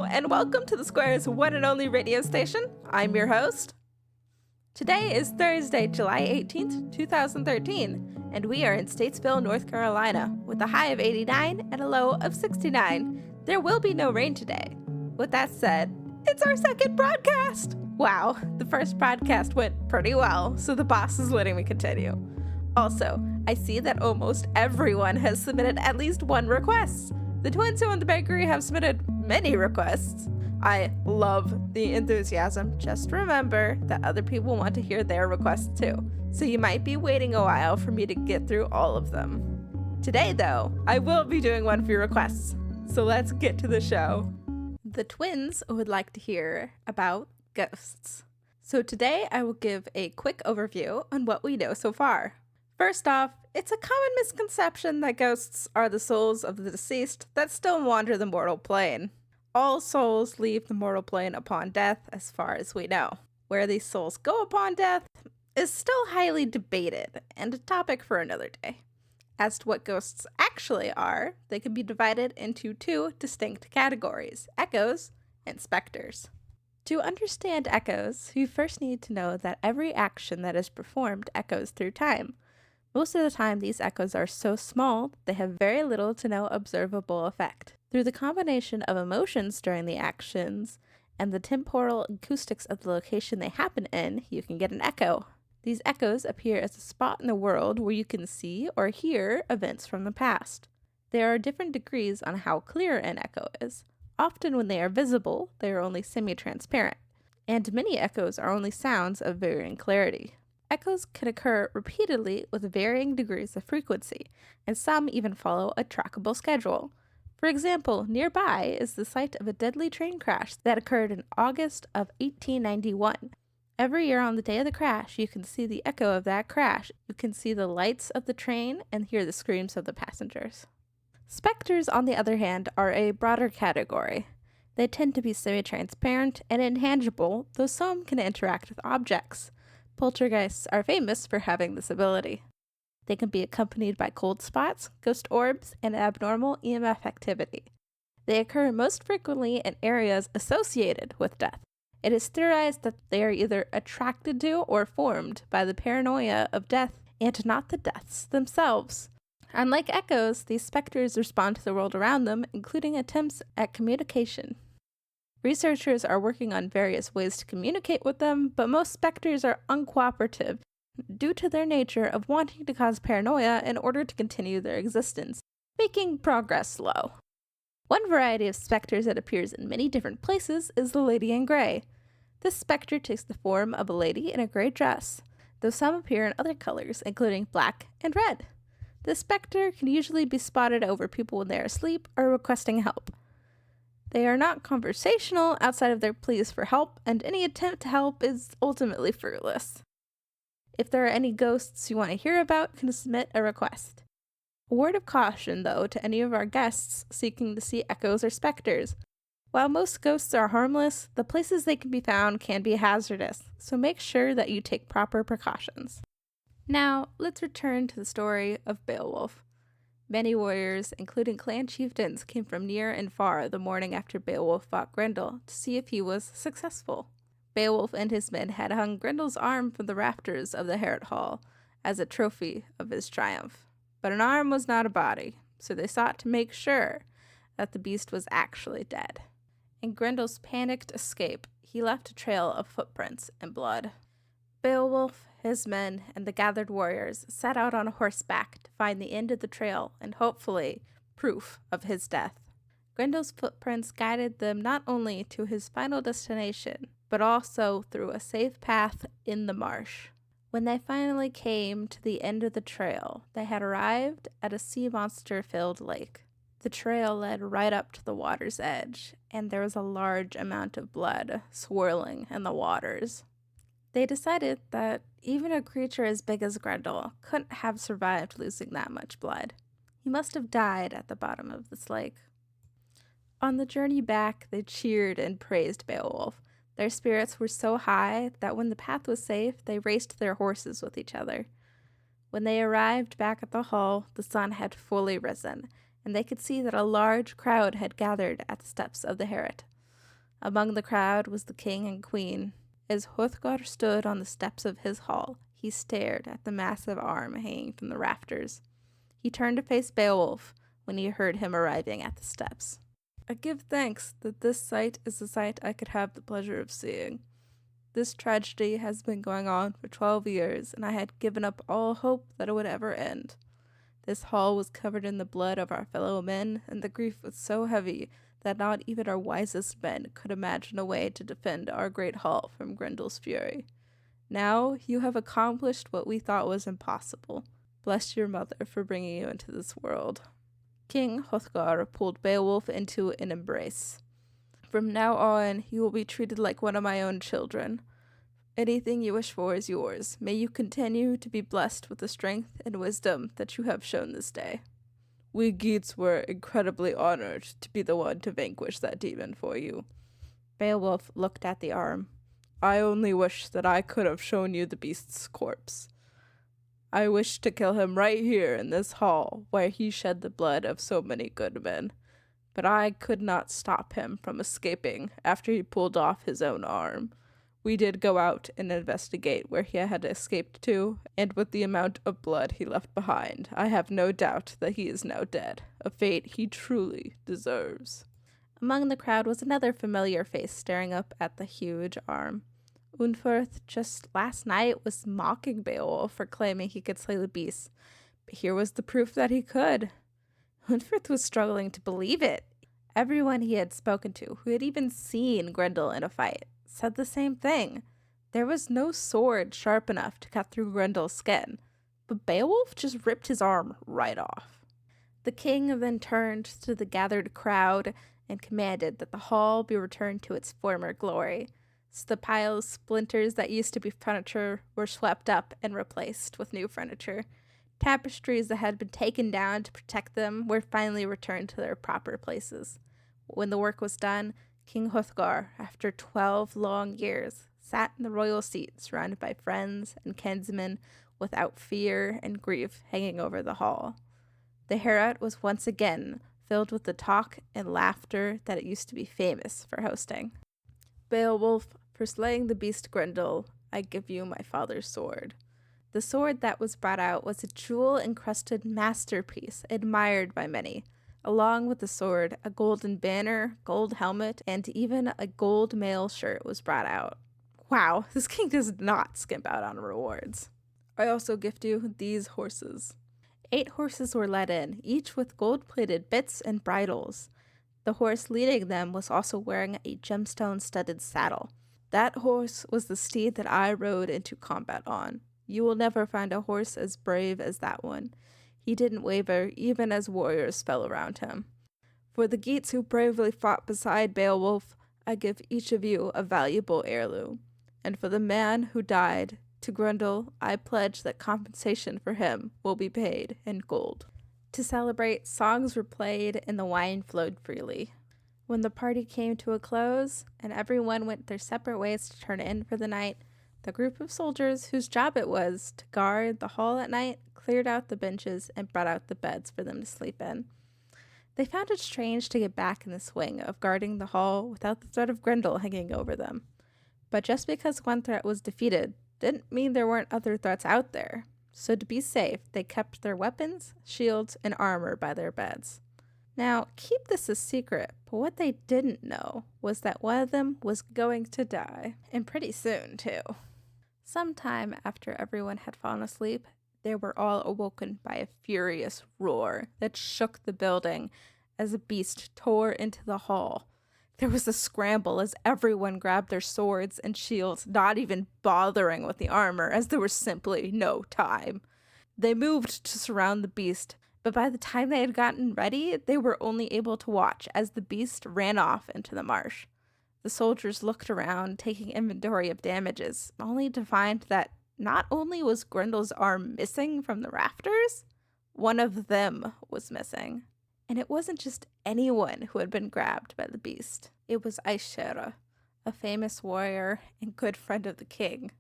and welcome to the Square's one and only radio station. I'm your host. Today is Thursday, July 18th, 2013, and we are in Statesville, North Carolina, with a high of 89 and a low of 69. There will be no rain today. With that said, it's our second broadcast! Wow, the first broadcast went pretty well, so the boss is letting me continue. Also, I see that almost everyone has submitted at least one request. The twins who own the bakery have submitted many requests. I love the enthusiasm. Just remember that other people want to hear their requests too, so you might be waiting a while for me to get through all of them. Today, though, I will be doing one for your requests, so let's get to the show. The twins would like to hear about ghosts. So today I will give a quick overview on what we know so far. First off, it's a common misconception that ghosts are the souls of the deceased that still wander the mortal plane. All souls leave the mortal plane upon death, as far as we know. Where these souls go upon death is still highly debated, and a topic for another day. As to what ghosts actually are, they can be divided into two distinct categories: echoes and specters. To understand echoes, you first need to know that every action that is performed echoes through time. Most of the time, these echoes are so small, they have very little to no observable effect. Through the combination of emotions during the actions and the temporal acoustics of the location they happen in, you can get an echo. These echoes appear as a spot in the world where you can see or hear events from the past. There are different degrees on how clear an echo is. Often when they are visible, they are only semi-transparent, and many echoes are only sounds of varying clarity. Echoes can occur repeatedly with varying degrees of frequency, and some even follow a trackable schedule. For example, nearby is the site of a deadly train crash that occurred in August of 1891. Every year on the day of the crash, you can see the echo of that crash. You can see the lights of the train and hear the screams of the passengers. Specters, on the other hand, are a broader category. They tend to be semi-transparent and intangible, though some can interact with objects. Poltergeists are famous for having this ability. They can be accompanied by cold spots, ghost orbs, and abnormal EMF activity. They occur most frequently in areas associated with death. It is theorized that they are either attracted to or formed by the paranoia of death and not the deaths themselves. Unlike echoes, these specters respond to the world around them, including attempts at communication. Researchers are working on various ways to communicate with them, but most specters are uncooperative due to their nature of wanting to cause paranoia in order to continue their existence, making progress slow. One variety of specters that appears in many different places is the Lady in Grey. This specter takes the form of a lady in a gray dress, though some appear in other colors, including black and red. This specter can usually be spotted over people when they are asleep or requesting help. They are not conversational outside of their pleas for help, and any attempt to help is ultimately fruitless. If there are any ghosts you want to hear about, you can submit a request. A word of caution, though, to any of our guests seeking to see echoes or specters. While most ghosts are harmless, the places they can be found can be hazardous, so make sure that you take proper precautions. Now, let's return to the story of Beowulf. Many warriors, including clan chieftains, came from near and far the morning after Beowulf fought Grendel to see if he was successful. Beowulf and his men had hung Grendel's arm from the rafters of the Harrod Hall as a trophy of his triumph. But an arm was not a body, so they sought to make sure that the beast was actually dead. In Grendel's panicked escape, he left a trail of footprints and blood. Beowulf, his men, and the gathered warriors set out on horseback to find the end of the trail and, hopefully, proof of his death. Grendel's footprints guided them not only to his final destination, but also through a safe path in the marsh. When they finally came to the end of the trail, they had arrived at a sea monster-filled lake. The trail led right up to the water's edge, and there was a large amount of blood swirling in the waters. They decided that even a creature as big as Grendel couldn't have survived losing that much blood. He must have died at the bottom of this lake. On the journey back, they cheered and praised Beowulf. Their spirits were so high that when the path was safe, they raced their horses with each other. When they arrived back at the hall, the sun had fully risen, and they could see that a large crowd had gathered at the steps of the Harrod. Among the crowd was the king and queen. As Hrothgar stood on the steps of his hall, he stared at the massive arm hanging from the rafters. He turned to face Beowulf when he heard him arriving at the steps. I give thanks that this sight is a sight I could have the pleasure of seeing. This tragedy has been going on for 12 years, and I had given up all hope that it would ever end. This hall was covered in the blood of our fellow men, and the grief was so heavy that not even our wisest men could imagine a way to defend our great hall from Grendel's fury. Now you have accomplished what we thought was impossible. Bless your mother for bringing you into this world. King Hrothgar pulled Beowulf into an embrace. From now on, you will be treated like one of my own children. Anything you wish for is yours. May you continue to be blessed with the strength and wisdom that you have shown this day. We Geats were incredibly honored to be the one to vanquish that demon for you. Beowulf looked at the arm. I only wish that I could have shown you the beast's corpse. I wish to kill him right here in this hall, where he shed the blood of so many good men. But I could not stop him from escaping after he pulled off his own arm. We did go out and investigate where he had escaped to, and with the amount of blood he left behind, I have no doubt that he is now dead, a fate he truly deserves. Among the crowd was another familiar face staring up at the huge arm. Unferth just last night was mocking Beowulf for claiming he could slay the beast, but here was the proof that he could. Unferth was struggling to believe it. Everyone he had spoken to, who had even seen Grendel in a fight, said the same thing. There was no sword sharp enough to cut through Grendel's skin, but Beowulf just ripped his arm right off. The king then turned to the gathered crowd and commanded that the hall be returned to its former glory. So the pile of splinters that used to be furniture were swept up and replaced with new furniture. Tapestries that had been taken down to protect them were finally returned to their proper places. When the work was done, King Hrothgar, after 12 long years, sat in the royal seat surrounded by friends and kinsmen without fear and grief hanging over the hall. The Heorot was once again filled with the talk and laughter that it used to be famous for hosting. Beowulf, for slaying the beast Grendel, I give you my father's sword. The sword that was brought out was a jewel-encrusted masterpiece admired by many. Along with the sword, a golden banner, gold helmet, and even a gold mail shirt was brought out. Wow, this king does not skimp out on rewards. I also gift you these horses. 8 horses were led in, each with gold-plated bits and bridles. The horse leading them was also wearing a gemstone-studded saddle. That horse was the steed that I rode into combat on. You will never find a horse as brave as that one. He didn't waver, even as warriors fell around him. For the Geats who bravely fought beside Beowulf, I give each of you a valuable heirloom. And for the man who died, to Grendel, I pledge that compensation for him will be paid in gold. To celebrate, songs were played and the wine flowed freely. When the party came to a close, and everyone went their separate ways to turn in for the night, the group of soldiers whose job it was to guard the hall at night cleared out the benches and brought out the beds for them to sleep in. They found it strange to get back in the swing of guarding the hall without the threat of Grendel hanging over them. But just because one threat was defeated didn't mean there weren't other threats out there. So to be safe, they kept their weapons, shields, and armor by their beds. Now, keep this a secret, but what they didn't know was that one of them was going to die, and pretty soon, too. Sometime after everyone had fallen asleep, they were all awoken by a furious roar that shook the building as a beast tore into the hall. There was a scramble as everyone grabbed their swords and shields, not even bothering with the armor, as there was simply no time. They moved to surround the beast, but by the time they had gotten ready, they were only able to watch as the beast ran off into the marsh. The soldiers looked around, taking inventory of damages, only to find that not only was Grendel's arm missing from the rafters, one of them was missing. And it wasn't just anyone who had been grabbed by the beast. It was Aishera, a famous warrior and good friend of the king.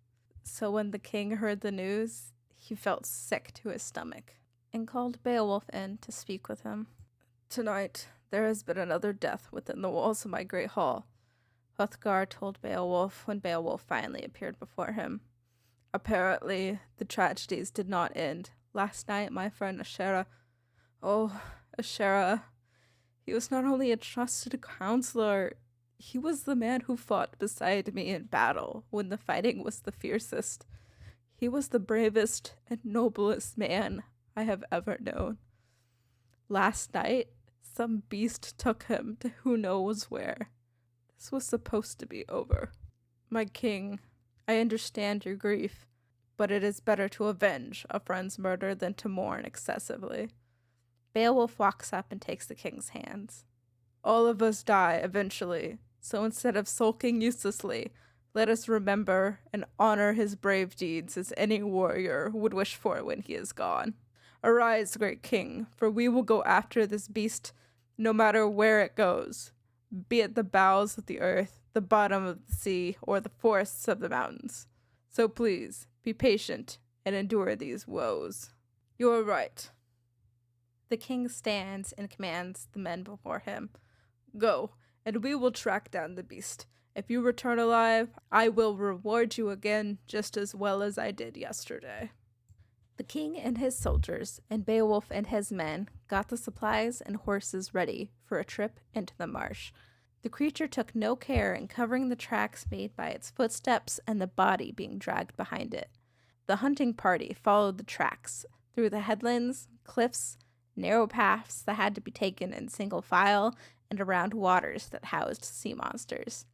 So when the king heard the news, he felt sick to his stomach and called Beowulf in to speak with him. Tonight, there has been another death within the walls of my great hall. Hrothgar told Beowulf when Beowulf finally appeared before him. Apparently, the tragedies did not end. Last night, my friend Ashera... Oh, Ashera... He was not only a trusted counselor, he was the man who fought beside me in battle when the fighting was the fiercest. He was the bravest and noblest man I have ever known. Last night, some beast took him to who knows where. This was supposed to be over. My king, I understand your grief, but it is better to avenge a friend's murder than to mourn excessively. Beowulf walks up and takes the king's hands. All of us die eventually, so instead of sulking uselessly, let us remember and honor his brave deeds as any warrior would wish for when he is gone. Arise, great king, for we will go after this beast no matter where it goes, be it the bowels of the earth, the bottom of the sea, or the forests of the mountains. So please, be patient and endure these woes. You are right. The king stands and commands the men before him. Go, and we will track down the beast. If you return alive, I will reward you again just as well as I did yesterday. The king and his soldiers, and Beowulf and his men, got the supplies and horses ready for a trip into the marsh. The creature took no care in covering the tracks made by its footsteps and the body being dragged behind it. The hunting party followed the tracks through the headlands, cliffs, narrow paths that had to be taken in single file, and around waters that housed sea monsters.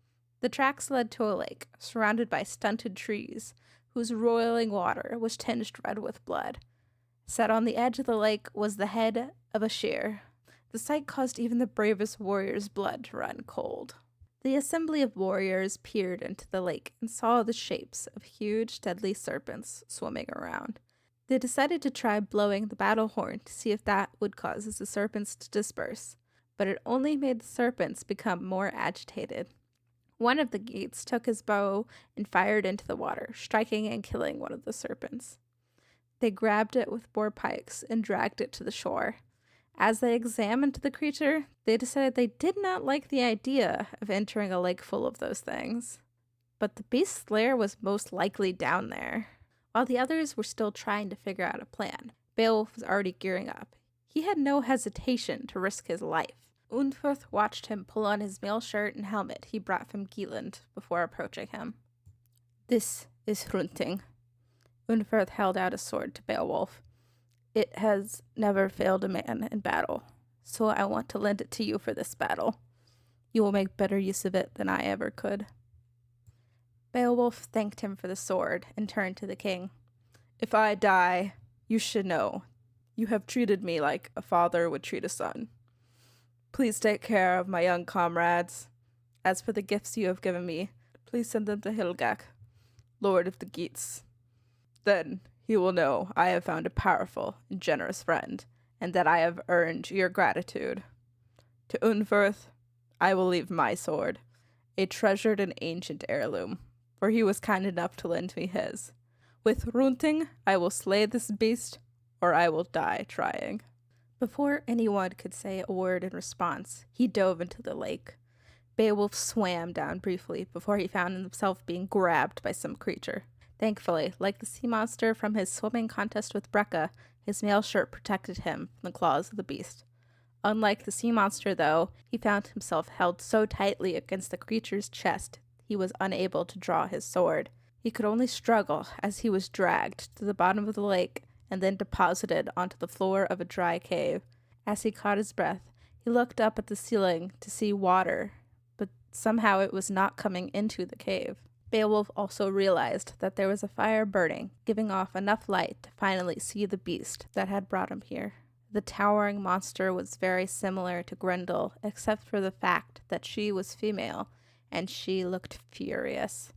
The tracks led to a lake, surrounded by stunted trees, whose roiling water was tinged red with blood. Set on the edge of the lake was the head of a shear. The sight caused even the bravest warrior's blood to run cold. The assembly of warriors peered into the lake and saw the shapes of huge, deadly serpents swimming around. They decided to try blowing the battle horn to see if that would cause the serpents to disperse, but it only made the serpents become more agitated. One of the Geats took his bow and fired into the water, striking and killing one of the serpents. They grabbed it with boar pikes and dragged it to the shore. As they examined the creature, they decided they did not like the idea of entering a lake full of those things. But the beast's lair was most likely down there. While the others were still trying to figure out a plan, Beowulf was already gearing up. He had no hesitation to risk his life. Unferth watched him pull on his mail shirt and helmet he brought from Geatland before approaching him. This is Hrunting. Unferth held out a sword to Beowulf. It has never failed a man in battle, so I want to lend it to you for this battle. You will make better use of it than I ever could. Beowulf thanked him for the sword and turned to the king. If I die, you should know. You have treated me like a father would treat a son. Please take care of my young comrades. As for the gifts you have given me, please send them to Hilgak, Lord of the Geats. Then he will know I have found a powerful and generous friend, and that I have earned your gratitude. To Unferth, I will leave my sword, a treasured and ancient heirloom, for he was kind enough to lend me his. With Hrunting, I will slay this beast, or I will die trying. Before anyone could say a word in response, he dove into the lake. Beowulf swam down briefly before he found himself being grabbed by some creature. Thankfully, like the sea monster from his swimming contest with Brecca, his mail shirt protected him from the claws of the beast. Unlike the sea monster, though, he found himself held so tightly against the creature's chest he was unable to draw his sword. He could only struggle as he was dragged to the bottom of the lake and then deposited onto the floor of a dry cave. As he caught his breath, he looked up at the ceiling to see water, but somehow it was not coming into the cave. Beowulf also realized that there was a fire burning, giving off enough light to finally see the beast that had brought him here. The towering monster was very similar to Grendel, except for the fact that she was female, and she looked furious.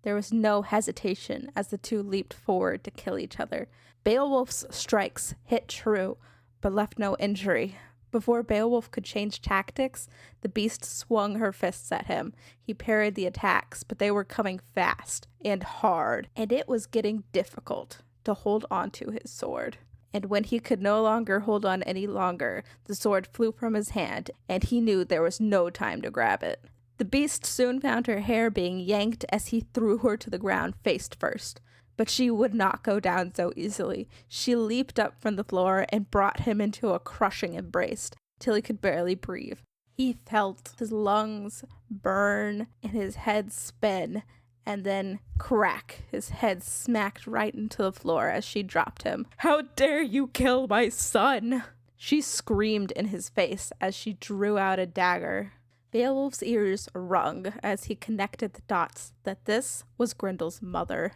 There was no hesitation as the two leaped forward to kill each other. Beowulf's strikes hit true, but left no injury. Before Beowulf could change tactics, the beast swung her fists at him. He parried the attacks, but they were coming fast and hard, and it was getting difficult to hold onto his sword. And when he could no longer hold on any longer, the sword flew from his hand, and he knew there was no time to grab it. The beast soon found her hair being yanked as he threw her to the ground face first. But she would not go down so easily. She leaped up from the floor and brought him into a crushing embrace till he could barely breathe. He felt his lungs burn and his head spin, and then crack, his head smacked right into the floor as she dropped him. "How dare you kill my son?" She screamed in his face as she drew out a dagger. Beowulf's ears rung as he connected the dots that this was Grendel's mother.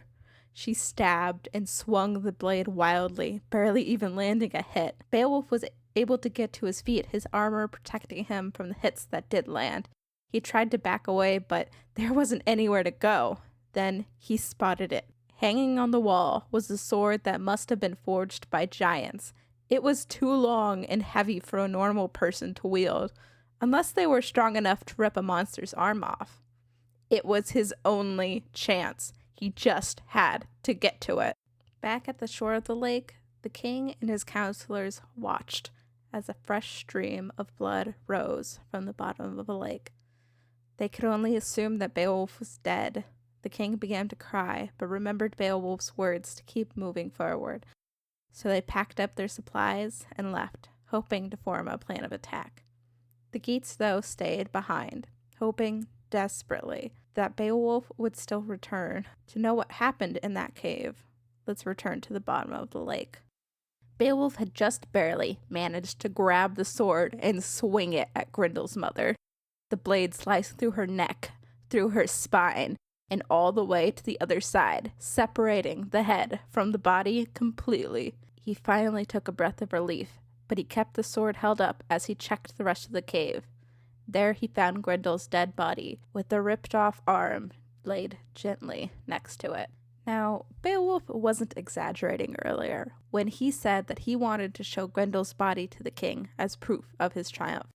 She stabbed and swung the blade wildly, barely even landing a hit. Beowulf was able to get to his feet, his armor protecting him from the hits that did land. He tried to back away, but there wasn't anywhere to go. Then he spotted it. Hanging on the wall was a sword that must have been forged by giants. It was too long and heavy for a normal person to wield, unless they were strong enough to rip a monster's arm off. It was his only chance. He just had to get to it. Back at the shore of the lake, the king and his counselors watched as a fresh stream of blood rose from the bottom of the lake. They could only assume that Beowulf was dead. The king began to cry, but remembered Beowulf's words to keep moving forward. So they packed up their supplies and left, hoping to form a plan of attack. The Geats, though, stayed behind, hoping desperately that Beowulf would still return. To know what happened in that cave, let's return to the bottom of the lake. Beowulf had just barely managed to grab the sword and swing it at Grendel's mother. The blade sliced through her neck, through her spine, and all the way to the other side, separating the head from the body completely. He finally took a breath of relief, but he kept the sword held up as he checked the rest of the cave. There he found Grendel's dead body, with the ripped-off arm laid gently next to it. Now, Beowulf wasn't exaggerating earlier when he said that he wanted to show Grendel's body to the king as proof of his triumph,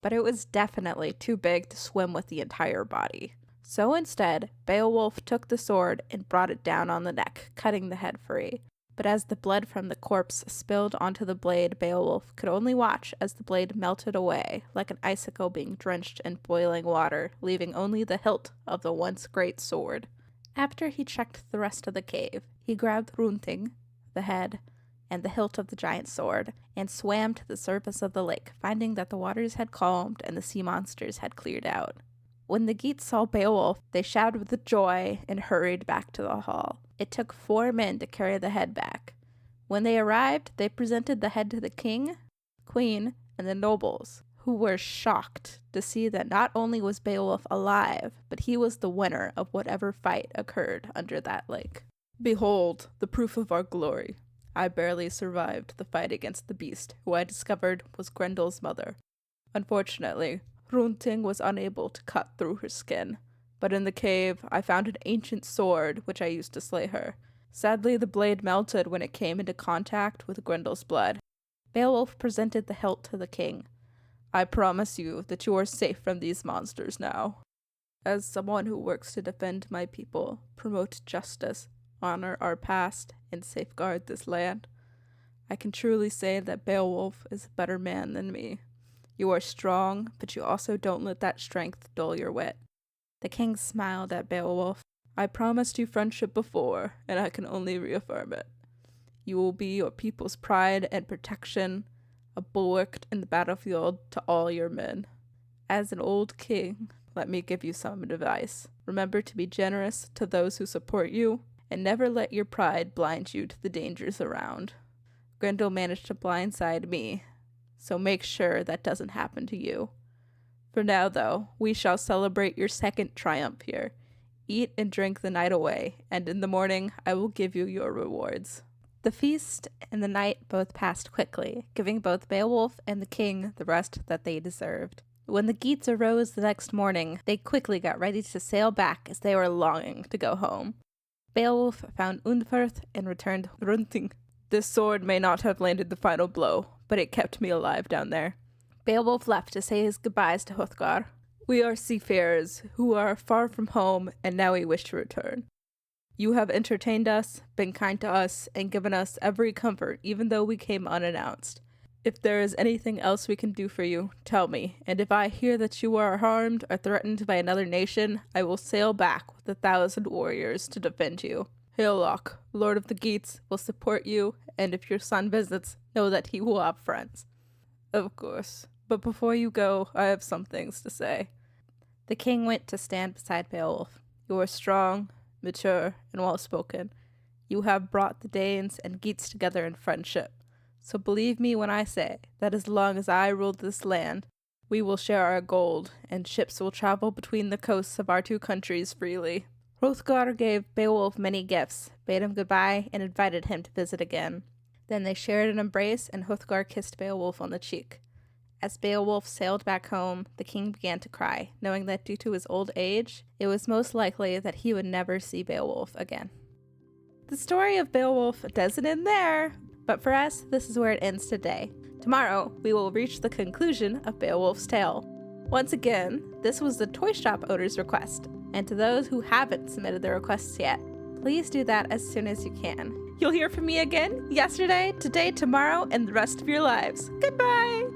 but it was definitely too big to swim with the entire body. So instead, Beowulf took the sword and brought it down on the neck, cutting the head free. But as the blood from the corpse spilled onto the blade, Beowulf could only watch as the blade melted away, like an icicle being drenched in boiling water, leaving only the hilt of the once great sword. After he checked the rest of the cave, he grabbed Hrunting, the head, and the hilt of the giant sword, and swam to the surface of the lake, finding that the waters had calmed and the sea monsters had cleared out. When the Geats saw Beowulf, they shouted with joy and hurried back to the hall. It took 4 men to carry the head back. When they arrived, they presented the head to the king, queen, and the nobles, who were shocked to see that not only was Beowulf alive, but he was the winner of whatever fight occurred under that lake. "Behold, the proof of our glory. I barely survived the fight against the beast, who I discovered was Grendel's mother. Unfortunately, Hrunting was unable to cut through her skin, but in the cave I found an ancient sword which I used to slay her. Sadly, the blade melted when it came into contact with Grendel's blood." Beowulf presented the hilt to the king. "I promise you that you are safe from these monsters now. As someone who works to defend my people, promote justice, honor our past, and safeguard this land, I can truly say that Beowulf is a better man than me. You are strong, but you also don't let that strength dull your wit." The king smiled at Beowulf. "I promised you friendship before, and I can only reaffirm it. You will be your people's pride and protection, a bulwark in the battlefield to all your men. As an old king, let me give you some advice. Remember to be generous to those who support you, and never let your pride blind you to the dangers around. Grendel managed to blindside me, so make sure that doesn't happen to you. For now, though, we shall celebrate your second triumph here. Eat and drink the night away, and in the morning I will give you your rewards." The feast and the night both passed quickly, giving both Beowulf and the king the rest that they deserved. When the Geats arose the next morning, they quickly got ready to sail back as they were longing to go home. Beowulf found Unferth and returned Hrunting. "This sword may not have landed the final blow, but it kept me alive down there." Beowulf left to say his goodbyes to Hrothgar. "We are seafarers who are far from home, and now we wish to return. You have entertained us, been kind to us, and given us every comfort, even though we came unannounced. If there is anything else we can do for you, tell me, and if I hear that you are harmed or threatened by another nation, I will sail back with 1,000 warriors to defend you. Haillock, Lord of the Geats, will support you, and if your son visits, know that he will have friends. Of course, but before you go, I have some things to say. The king went to stand beside Beowulf. You are strong, mature, and well-spoken. You have brought the Danes and Geats together in friendship. So believe me when I say that as long as I rule this land, we will share our gold, and ships will travel between the coasts of our two countries freely. Hrothgar gave Beowulf many gifts, bade him goodbye, and invited him to visit again. Then they shared an embrace, and Hrothgar kissed Beowulf on the cheek. As Beowulf sailed back home, the king began to cry, knowing that due to his old age, it was most likely that he would never see Beowulf again. The story of Beowulf doesn't end there, but for us, this is where it ends today. Tomorrow, we will reach the conclusion of Beowulf's tale. Once again, this was the Toy Shop owner's request, and to those who haven't submitted their requests yet, please do that as soon as you can. You'll hear from me again yesterday, today, tomorrow, and the rest of your lives. Goodbye!